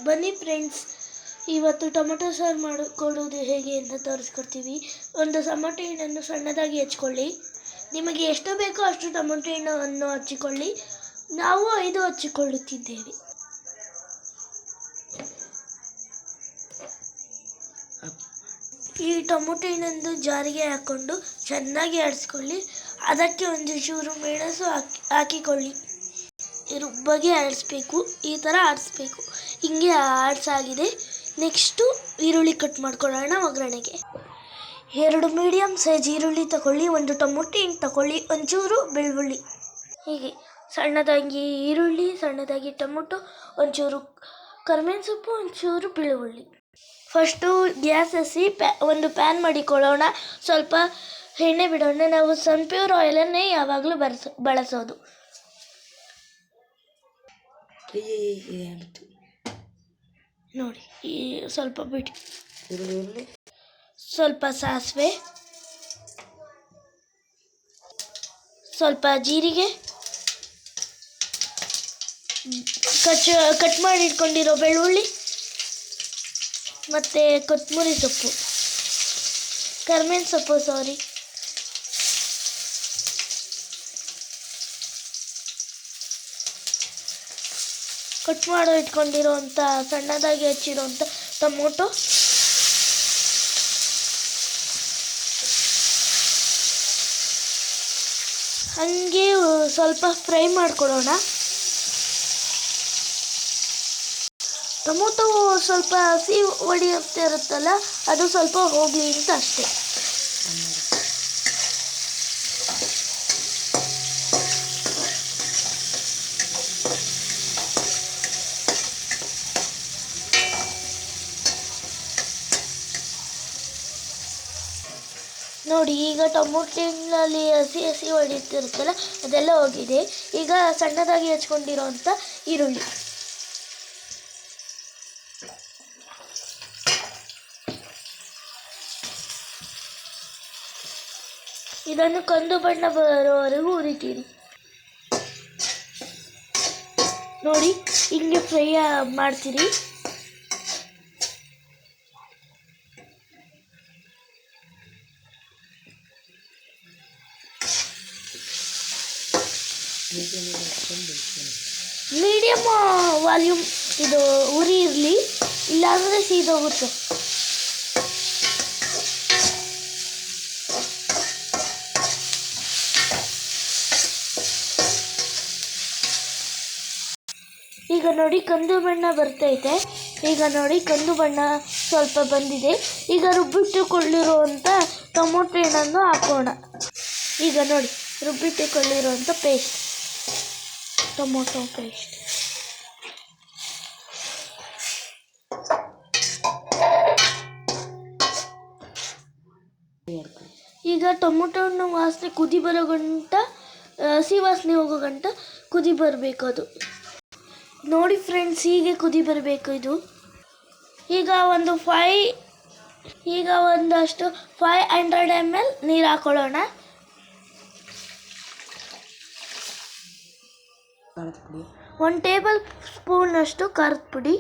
ಬನ್ನಿ ಫ್ರೆಂಡ್ಸ್, ಇವತ್ತು ಟೊಮೆಟೊ ಸಾರು ಮಾಡಿಕೊಳ್ಳೋದು ಹೇಗೆ ಅಂತ ತೋರಿಸ್ಕೊಡ್ತೀವಿ. ಒಂದು ಟೊಮೆಟೊ ಹಣ್ಣನ್ನು ಸಣ್ಣದಾಗಿ ಹಚ್ಕೊಳ್ಳಿ. ನಿಮಗೆ ಎಷ್ಟು ಬೇಕೋ ಅಷ್ಟು ಟೊಮೆಟೊ ಹಣ್ಣನ್ನು ಹಚ್ಚಿಕೊಳ್ಳಿ. ನಾವು 5 ಹಚ್ಚಿಕೊಳ್ಳುತ್ತಿದ್ದೇವೆ. ಈ ಟೊಮೆಟೊ ಹಣ್ಣನ್ನು ಜಾರಿಗೆ ಹಾಕ್ಕೊಂಡು ಚೆನ್ನಾಗಿ ಆಡಿಸ್ಕೊಳ್ಳಿ. ಅದಕ್ಕೆ ಒಂದು ಚೂರು ಮೆಣಸು ಹಾಕಿಕೊಳ್ಳಿ. ರುಬ್ಬಗೆ ಆಡಿಸ್ಬೇಕು, ಈ ಥರ ಆಡಿಸ್ಬೇಕು. ಹಿಂಗೆ ಆಡಿಸಾಗಿದೆ. ನೆಕ್ಸ್ಟು ಈರುಳ್ಳಿ ಕಟ್ ಮಾಡ್ಕೊಳ್ಳೋಣ ಒಗ್ಗರಣೆಗೆ. 2 ಮೀಡಿಯಮ್ ಸೈಜ್ ಈರುಳ್ಳಿ ತಗೊಳ್ಳಿ, ಒಂದು ಟೊಮೆಟೊ ಹಣ್ಣು ತಗೊಳ್ಳಿ, ಒಂಚೂರು ಬೆಳ್ಳುಳ್ಳಿ. ಹೀಗೆ ಸಣ್ಣದಾಗಿ ಈರುಳ್ಳಿ, ಸಣ್ಣದಾಗಿ ಟೊಮೆಟೊ, ಒಂಚೂರು ಕರಿಬೇವಿನ ಸೊಪ್ಪು, ಒಂಚೂರು ಬೆಳ್ಳುಳ್ಳಿ. ಫಸ್ಟು ಗ್ಯಾಸ್ ಹಚ್ಚಿ ಒಂದು ಪ್ಯಾನ್ ಮಾಡಿಕೊಳ್ಳೋಣ. ಸ್ವಲ್ಪ ಎಣ್ಣೆ ಬಿಡೋಣ. ನಾವು ಸನ್ಫ್ಲವರ್ ಆಯಿಲನ್ನೇ ಯಾವಾಗಲೂ ಬಳಸೋದು. ನೋಡಿ, ಈ ಸ್ವಲ್ಪ ಬಿಟ್ಟು ಸ್ವಲ್ಪ ಸಾಸಿವೆ, ಸ್ವಲ್ಪ ಜೀರಿಗೆ, ಕಟ್ ಮಾಡಿ ಇಟ್ಕೊಂಡಿರೋ ಬೆಳ್ಳುಳ್ಳಿ ಮತ್ತು ಕೊತ್ತಂಬರಿ ಸೊಪ್ಪು, ಕರಿಬೇವಿನ ಸೊಪ್ಪು ಕಟ್ ಮಾಡಿ ಇಟ್ಕೊಂಡಿರೋಂಥ ಸಣ್ಣದಾಗಿ ಹಚ್ಚಿರೋಂಥ ಟೊಮೊಟೊ, ಹಾಗೆ ಸ್ವಲ್ಪ ಫ್ರೈ ಮಾಡ್ಕೊಳ್ಳೋಣ. ಟೊಮೊಟೊ ಸ್ವಲ್ಪ ಹಸಿ ಹೊಡೆಯುತ್ತೆ ಇರುತ್ತಲ್ಲ, ಅದು ಸ್ವಲ್ಪ ಹೋಗಲಿ ಅಂತ ಅಷ್ಟೇ. ನೋಡಿ, ಈಗ ಟೊಮೊಟೊನಲ್ಲಿ ಹಸಿ ಹೊಡೆಯುತ್ತಿರುತ್ತಲ್ಲ, ಅದೆಲ್ಲ ಹೋಗಿದೆ. ಈಗ ಸಣ್ಣದಾಗಿ ಹಚ್ಕೊಂಡಿರೋಂಥ ಈರುಳ್ಳಿ, ಇದನ್ನು ಕಂದು ಬಣ್ಣ ಬರೋವರೆಗೂ ಹುರಿತೀರಿ. ನೋಡಿ, ಹಿಂಗೆ ಫ್ರೈ ಮಾಡ್ತೀರಿ. ಮೀಡಿಯಮ್ ವಾಲ್ಯೂಮ್ ಇದು ಉರಿ ಇರಲಿ, ಇಲ್ಲಾಂದರೆ ಸೀದೋಗುತ್ತೆ. ಈಗ ನೋಡಿ, ಕಂದು ಬಣ್ಣ ಬರ್ತೈತೆ. ಈಗ ನೋಡಿ, ಕಂದು ಬಣ್ಣ ಸ್ವಲ್ಪ ಬಂದಿದೆ. ಈಗ ರುಬ್ಬಿಟ್ಟುಕೊಳ್ಳಿರುವಂಥ ಟೊಮೊಟೊ ಹಣ್ಣನ್ನು ಹಾಕೋಣ. ಈಗ ನೋಡಿ, ರುಬ್ಬಿಟ್ಟುಕೊಳ್ಳಿರುವಂಥ ಪೇಸ್ಟ್, ಟೊಮೊಟೊ ಪೇಸ್ಟ್. ಈಗ ಟೊಮೊಟೊ ಹಣ್ಣು ವಾಸನೆ ಕುದಿ ಬರೋ ಗಂಟ, ಹಸಿ ವಾಸನೆ ಹೋಗೋ ಗಂಟ ಕುದಿ ಬರಬೇಕು ಅದು. ನೋಡಿ ಫ್ರೆಂಡ್ಸ್, ಹೀಗೆ ಕುದಿ ಬರಬೇಕು ಇದು. ಈಗ ಒಂದಷ್ಟು 500 ml ನೀರು ಹಾಕೊಳ್ಳೋಣ. ಒಂದು ಟೇಬಲ್ ಸ್ಪೂನಷ್ಟು ಖಾರದ ಪುಡಿ,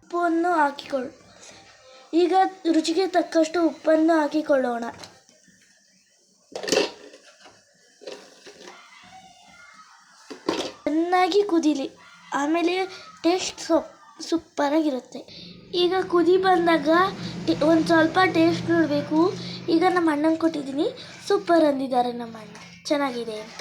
ಉಪ್ಪನ್ನು ಹಾಕಿಕೊಳ್ಳಿ. ಈಗ ರುಚಿಗೆ ತಕ್ಕಷ್ಟು ಉಪ್ಪನ್ನು ಹಾಕಿಕೊಳ್ಳೋಣ. ಚೆನ್ನಾಗಿ ಕುದೀಲಿ, ಆಮೇಲೆ ಟೇಸ್ಟ್ ಸೂಪರಾಗಿರುತ್ತೆ. ಈಗ ಕುದಿ ಬಂದಾಗ ಒಂದು ಸ್ವಲ್ಪ ಟೇಸ್ಟ್ ನೋಡಬೇಕು. ಈಗ ನಮ್ಮ ಅಣ್ಣಂಗೆ ಕೊಟ್ಟಿದ್ದೀನಿ, ಸೂಪರ್ ಅಂದಿದ್ದಾರೆ ನಮ್ಮ ಅಣ್ಣ, ಚೆನ್ನಾಗಿದೆ ಅಂತ.